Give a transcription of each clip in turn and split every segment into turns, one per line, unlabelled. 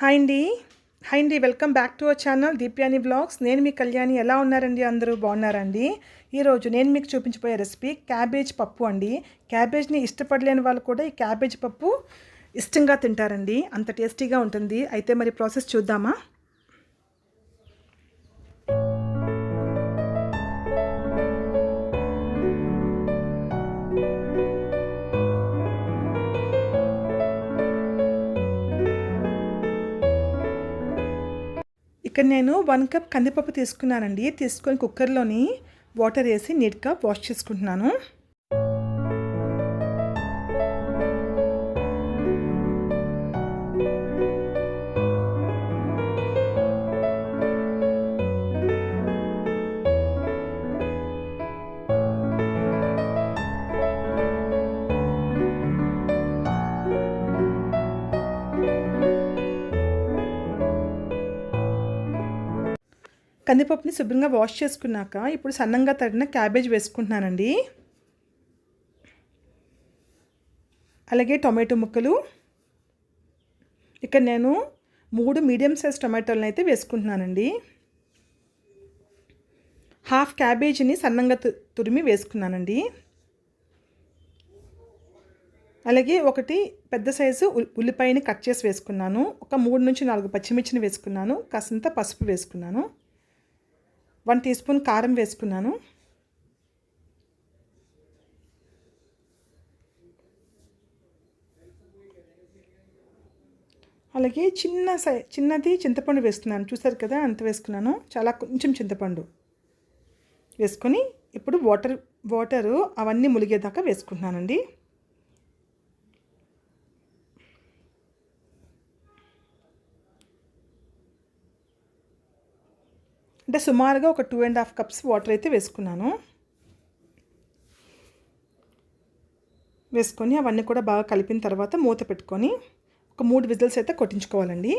Hi అండి. Welcome back to our channel Deepyani vlogs. నేను మీ కళ్యాణి. ఎలా ఉన్నారండి? అందరూ బాగున్నారండి? ఈరోజు నేను మీకు చూపించబోయే రెసిపీ క్యాబేజ్ పప్పు అండి. క్యాబేజ్ని ఇష్టపడలేని వాళ్ళు కూడా ఈ క్యాబేజ్ పప్పు ఇష్టంగా తింటారండి. అంత టేస్టీగా ఉంటుంది. అయితే మరి ప్రాసెస్ చూద్దామా? ఇక్కడ నేను 1 కప్ కందిపప్పు తీసుకున్నానండి. తీసుకొని కుక్కర్లోని వాటర్ వేసి నీట్గా వాష్ చేసుకుంటున్నాను. కందిపప్పుని శుభ్రంగా వాష్ చేసుకున్నాక ఇప్పుడు సన్నంగా తరిగిన క్యాబేజ్ వేసుకుంటున్నానండి. అలాగే టొమాటో ముక్కలు. ఇక్కడ నేను 3 మీడియం సైజ్ టొమాటోలను అయితే వేసుకుంటున్నానండి. హాఫ్ క్యాబేజీని సన్నంగా తురిమి వేసుకున్నానండి. అలాగే ఒకటి పెద్ద సైజు ఉల్లిపాయని కట్ చేసి వేసుకున్నాను. ఒక 3 నుంచి 4 పచ్చిమిర్చిని వేసుకున్నాను. కాసింత పసుపు వేసుకున్నాను. 1 టీ స్పూన్ కారం వేసుకున్నాను. అలాగే చిన్నది చింతపండు వేస్తున్నాను. చూసారు కదా అంత వేసుకున్నాను. చాలా కొంచెం చింతపండు వేసుకొని ఇప్పుడు వాటరు అవన్నీ ములిగేదాకా వేసుకుంటున్నానండి. అంటే సుమారుగా ఒక 2.5 కప్స్ వాటర్ అయితే వేసుకున్నాను. వేసుకొని అవన్నీ కూడా బాగా కలిపిన తర్వాత మూత పెట్టుకొని ఒక 3 విజిల్స్ అయితే కొట్టించుకోవాలండి.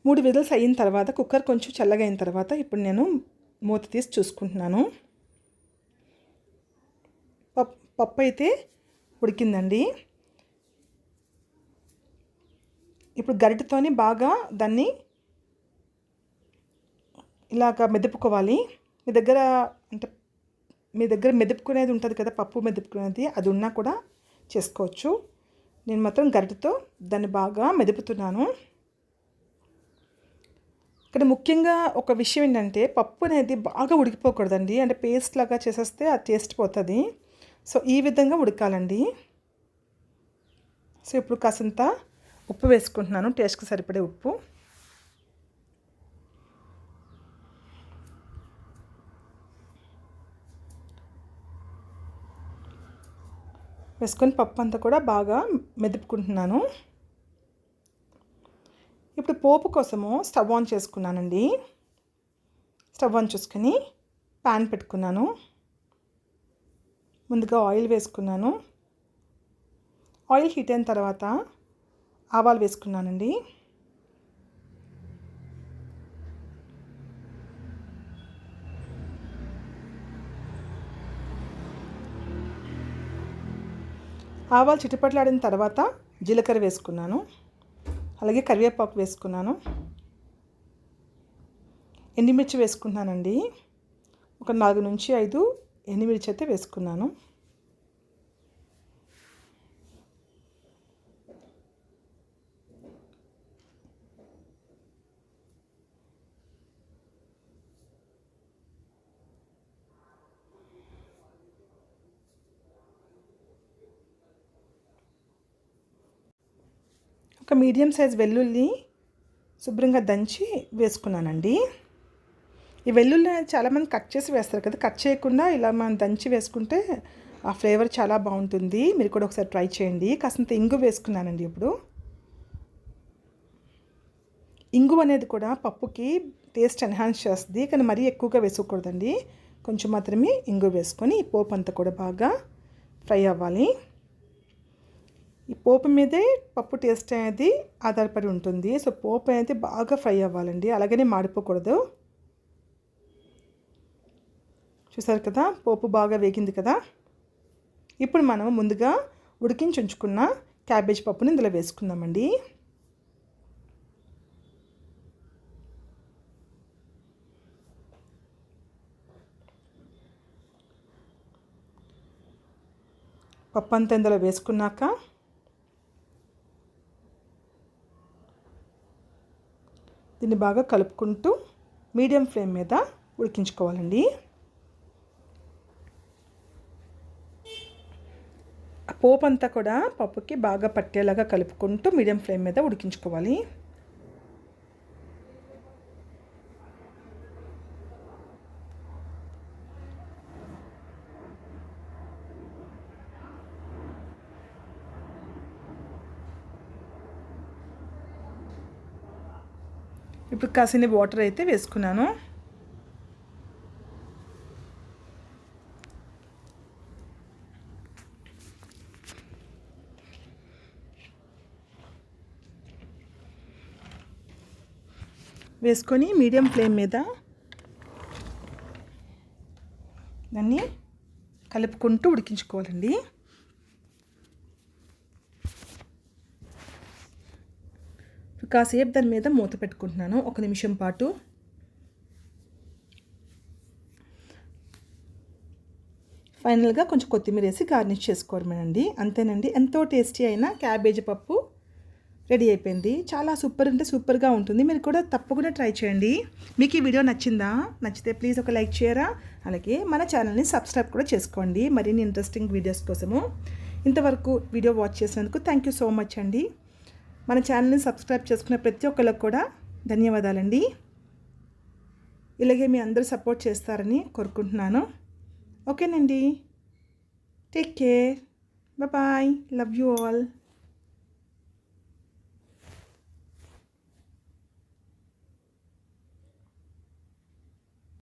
మూడు విజిల్స్ అయిన తర్వాత కుక్కర్ కొంచెం చల్లగా అయిన తర్వాత ఇప్పుడు నేను మూత తీసి చూసుకుంటున్నాను. పప్పు అయితే ఉడికిందండి. ఇప్పుడు గరిటెతోని బాగా దాన్ని ఇలాగ మెదుపుకోవాలి. మీ దగ్గర మెదుపుకునేది ఉంటుంది కదా, పప్పు మెదుపుకునేది, అది ఉన్నా కూడా చేసుకోవచ్చు. నేను మాత్రం గరిటెతో దాన్ని బాగా మెదుపుతున్నాను. ఇక్కడ ముఖ్యంగా ఒక విషయం ఏంటంటే పప్పు అనేది బాగా ఉడికిపోకూడదండి. అంటే పేస్ట్ లాగా చేసేస్తే ఆ టేస్ట్ పోతుంది. సో ఈ విధంగా ఉడకాలండి. సో ఇప్పుడు కాసింత ఉప్పు వేసుకుంటున్నాను, టేస్ట్కి సరిపడే ఉప్పు. వేసుకొని పప్పు అంతా కూడా బాగా మెదుపుకుంటున్నాను. ఇప్పుడు పోపు కోసము స్టవ్ ఆన్ చేసుకున్నానండి. స్టవ్ ఆన్ చేసుకుని ప్యాన్ పెట్టుకున్నాను. ముందుగా ఆయిల్ వేసుకున్నాను. ఆయిల్ హీట్ అయిన తర్వాత ఆవాలు వేసుకున్నానండి. ఆవాలు చిటపట్లాడిన తర్వాత జీలకర్ర వేసుకున్నాను. అలాగే కరివేపాకు వేసుకున్నాను. ఎండుమిర్చి వేసుకున్నానండి. ఒక 4 నుంచి 5 ఎండుమిర్చి అయితే వేసుకున్నాను. ఒక మీడియం సైజ్ వెల్లుల్లి శుభ్రంగా దంచి వేసుకున్నానండి. ఈ వెల్లుల్లి చాలామంది కట్ చేసి వేస్తారు కదా, కట్ చేయకుండా ఇలా మనం దంచి వేసుకుంటే ఆ ఫ్లేవర్ చాలా బాగుంటుంది. మీరు కూడా ఒకసారి ట్రై చేయండి. కాస్తంత ఇంగు వేసుకున్నానండి. ఇప్పుడు ఇంగు అనేది కూడా పప్పుకి టేస్ట్ ఎన్హాన్స్ చేస్తుంది, కానీ మరీ ఎక్కువగా వేసుకోకూడదండి. కొంచెం మాత్రమే ఇంగు వేసుకొని ఈ పోపు అంతా కూడా బాగా ఫ్రై అవ్వాలి. ఈ పోపు మీదే పప్పు టేస్ట్ అనేది ఆధారపడి ఉంటుంది. సో పోపు అనేది బాగా ఫ్రై అవ్వాలండి, అలాగనే మాడిపోకూడదు. చూసారు కదా, పోపు బాగా వేగింది కదా. ఇప్పుడు మనం ముందుగా ఉడికించి ఉంచుకున్న క్యాబేజ్ పప్పుని ఇందులో వేసుకుందామండి. పప్పు అంతా ఇందులో వేసుకున్నాక దీన్ని బాగా కలుపుకుంటూ మీడియం ఫ్లేమ్ మీద ఉడికించుకోవాలండి. ఆ పోపు అంతా కూడా పప్పుకి బాగా పట్టేలాగా కలుపుకుంటూ మీడియం ఫ్లేమ్ మీద ఉడికించుకోవాలి. ఇప్పుడు కాసిన వాటర్ అయితే వేసుకున్నాను. వేసుకొని మీడియం ఫ్లేమ్ మీద దాన్ని కలుపుకుంటూ ఉడికించుకోవాలండి. కాసేపు దాని మీద మూత పెట్టుకుంటున్నాను, 1 నిమిషం పాటు. ఫైనల్గా కొంచెం కొత్తిమీర వేసి గార్నిష్ చేసుకోవడమేనండి. అంతేనండి, ఎంతో టేస్టీ అయిన క్యాబేజీ పప్పు రెడీ అయిపోయింది. చాలా సూపర్ అంటే సూపర్గా ఉంటుంది. మీరు కూడా తప్పకుండా ట్రై చేయండి. మీకు ఈ వీడియో నచ్చిందా? నచ్చితే ప్లీజ్ ఒక లైక్ చేయరా, అలాగే మన ఛానల్ని సబ్స్క్రైబ్ కూడా చేసుకోండి మరిన్ని ఇంట్రెస్టింగ్ వీడియోస్ కోసము. ఇంతవరకు వీడియో వాచ్ చేసినందుకు థ్యాంక్ యూ సో మచ్ అండి. మన ఛానల్ని సబ్స్క్రైబ్ చేసుకునే ప్రతి ఒక్కరికి కూడా ధన్యవాదాలండి. ఇలాగే మీ అందరూ సపోర్ట్ చేస్తారని కోరుకుంటున్నాను. ఓకేనండి, take care, bye, love you all.